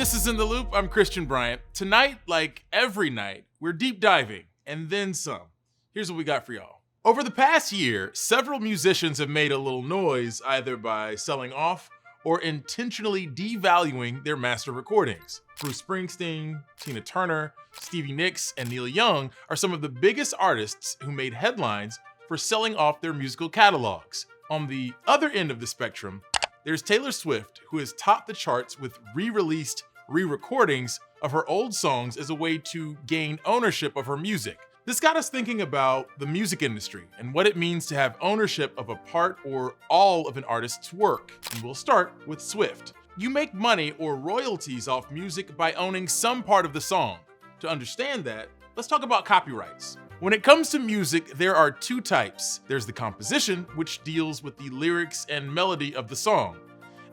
This is In the Loop. I'm Christian Bryant. Tonight, like every night, we're deep diving and then some. Here's what we got for y'all. Over the past year, several musicians have made a little noise either by selling off or intentionally devaluing their master recordings. Bruce Springsteen, Tina Turner, Stevie Nicks, and Neil Young are some of the biggest artists who made headlines for selling off their musical catalogs. On the other end of the spectrum, there's Taylor Swift, who has topped the charts with re-released re-recordings of her old songs as a way to gain ownership of her music. This got us thinking about the music industry and what it means to have ownership of a part or all of an artist's work. And we'll start with Swift. You make money or royalties off music by owning some part of the song. To understand that, let's talk about copyrights. When it comes to music, there are two types. There's the composition, which deals with the lyrics and melody of the song.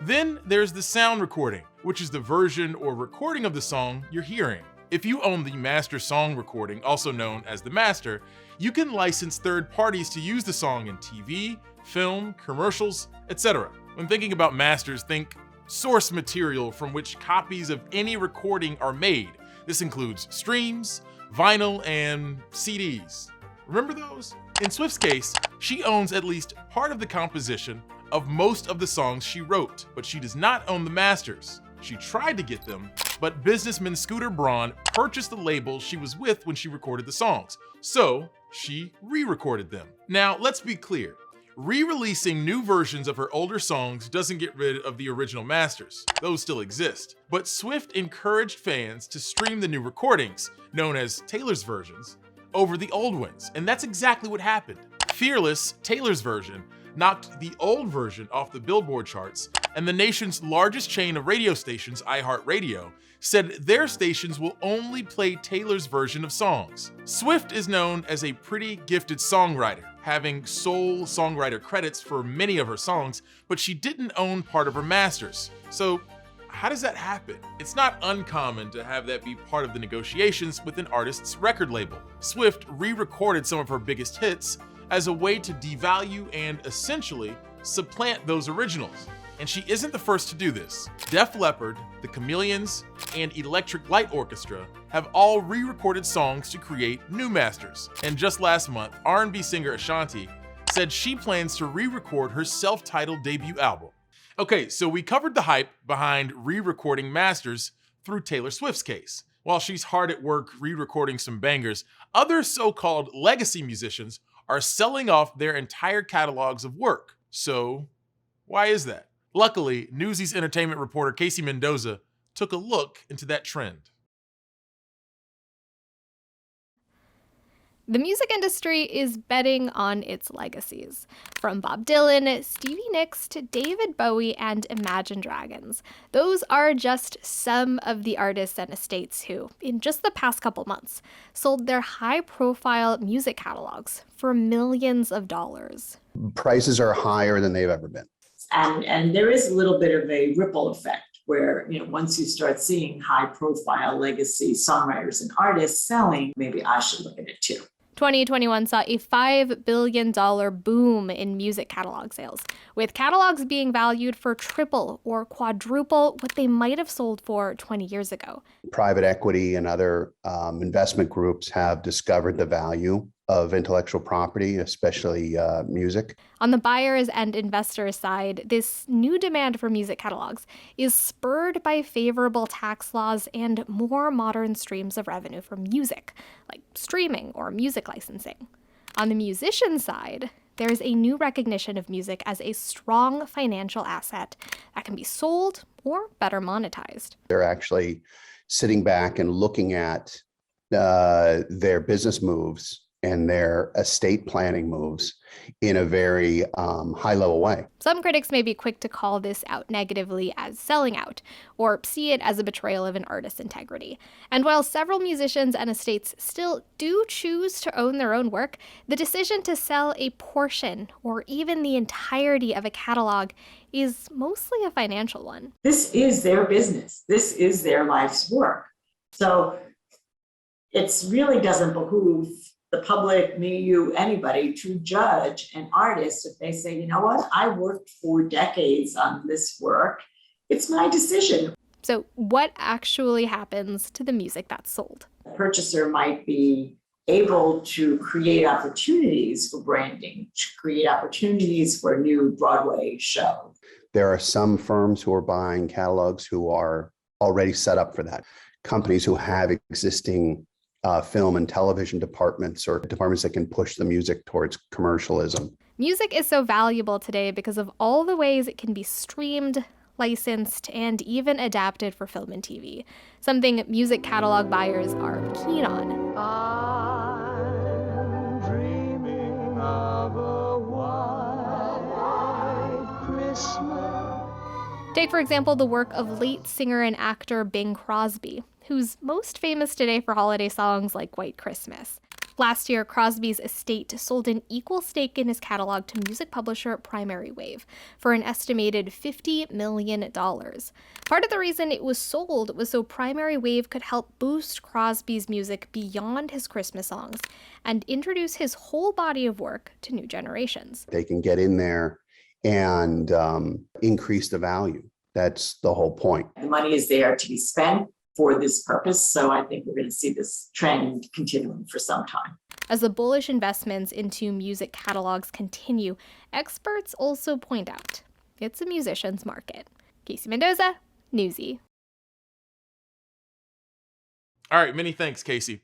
Then there's the sound recording, which is the version or recording of the song you're hearing. If you own the master song recording, also known as the master, you can license third parties to use the song in TV, film, commercials, etc. When thinking about masters, think source material from which copies of any recording are made. This includes streams, vinyl, and CDs. Remember those? In Swift's case, she owns at least part of the composition of most of the songs she wrote, but she does not own the masters. She tried to get them, but businessman Scooter Braun purchased the label she was with when she recorded the songs, so she re-recorded them. Now, let's be clear. Re-releasing new versions of her older songs doesn't get rid of the original masters. Those still exist. But Swift encouraged fans to stream the new recordings, known as Taylor's versions, over the old ones, and that's exactly what happened. Fearless, Taylor's version, knocked the old version off the Billboard charts, and the nation's largest chain of radio stations, iHeartRadio, said their stations will only play Taylor's version of songs. Swift is known as a pretty gifted songwriter, having sole songwriter credits for many of her songs, but she didn't own part of her masters. So how does that happen? It's not uncommon to have that be part of the negotiations with an artist's record label. Swift re-recorded some of her biggest hits as a way to devalue and essentially supplant those originals. And she isn't the first to do this. Def Leppard, the Chameleons, and Electric Light Orchestra have all re-recorded songs to create new masters. And just last month, R&B singer Ashanti said she plans to re-record her self-titled debut album. Okay, so we covered the hype behind re-recording masters through Taylor Swift's case. While she's hard at work re-recording some bangers, other so-called legacy musicians are selling off their entire catalogs of work. So why is that? Luckily, Newsy's entertainment reporter Casey Mendoza took a look into that trend. The music industry is betting on its legacies. From Bob Dylan, Stevie Nicks, to David Bowie and Imagine Dragons. Those are just some of the artists and estates who, in just the past couple months, sold their high-profile music catalogs for millions of dollars. Prices are higher than they've ever been. And there is a little bit of a ripple effect where, once you start seeing high profile legacy songwriters and artists selling, maybe I should look at it too. 2021 saw a $5 billion boom in music catalog sales, with catalogs being valued for triple or quadruple what they might have sold for 20 years ago. Private equity and other investment groups have discovered the value of intellectual property, especially music. On the buyers and investors side, this new demand for music catalogs is spurred by favorable tax laws and more modern streams of revenue from music, like streaming or music licensing. On the musician side, there's a new recognition of music as a strong financial asset that can be sold or better monetized. They're actually sitting back and looking at their business moves and their estate planning moves in a very high-level way. Some critics may be quick to call this out negatively as selling out, or see it as a betrayal of an artist's integrity. And while several musicians and estates still do choose to own their own work, the decision to sell a portion or even the entirety of a catalog is mostly a financial one. This is their business. This is their life's work. So it really doesn't behoove the public, me, you, anybody, to judge an artist if they say, you know what, I worked for decades on this work. It's my decision. So what actually happens to the music that's sold? The purchaser might be able to create opportunities for branding, to create opportunities for a new Broadway show. There are some firms who are buying catalogs who are already set up for that. Companies who have existing film and television departments or departments that can push the music towards commercialism. Music is so valuable today because of all the ways it can be streamed, licensed, and even adapted for film and TV, something music catalog buyers are keen on. I'm dreaming of a white Christmas. Take, for example, the work of late singer and actor Bing Crosby, who's most famous today for holiday songs like White Christmas. Last year, Crosby's estate sold an equal stake in his catalog to music publisher Primary Wave for an estimated $50 million. Part of the reason it was sold was so Primary Wave could help boost Crosby's music beyond his Christmas songs and introduce his whole body of work to new generations. They can get in there and increase the value. That's the whole point. The money is there to be spent for this purpose, so I think we're going to see this trend continuing for some time. As the bullish investments into music catalogs continue, experts also point out it's a musician's market. Casey Mendoza, Newsy. All right, many thanks, Casey.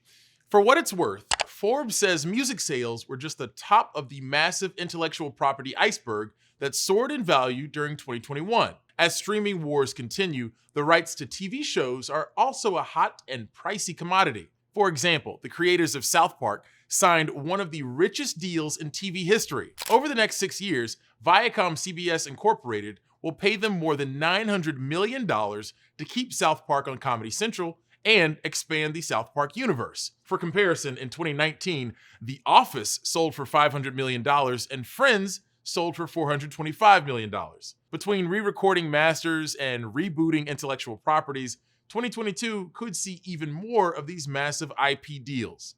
For what it's worth, Forbes says music sales were just the top of the massive intellectual property iceberg that soared in value during 2021. As streaming wars continue, the rights to TV shows are also a hot and pricey commodity. For example, the creators of South Park signed one of the richest deals in TV history. Over the next 6 years, Viacom CBS Incorporated will pay them more than $900 million to keep South Park on Comedy Central and expand the South Park universe. For comparison, in 2019, The Office sold for $500 million and Friends sold for $425 million. Between re-recording masters and rebooting intellectual properties, 2022 could see even more of these massive IP deals.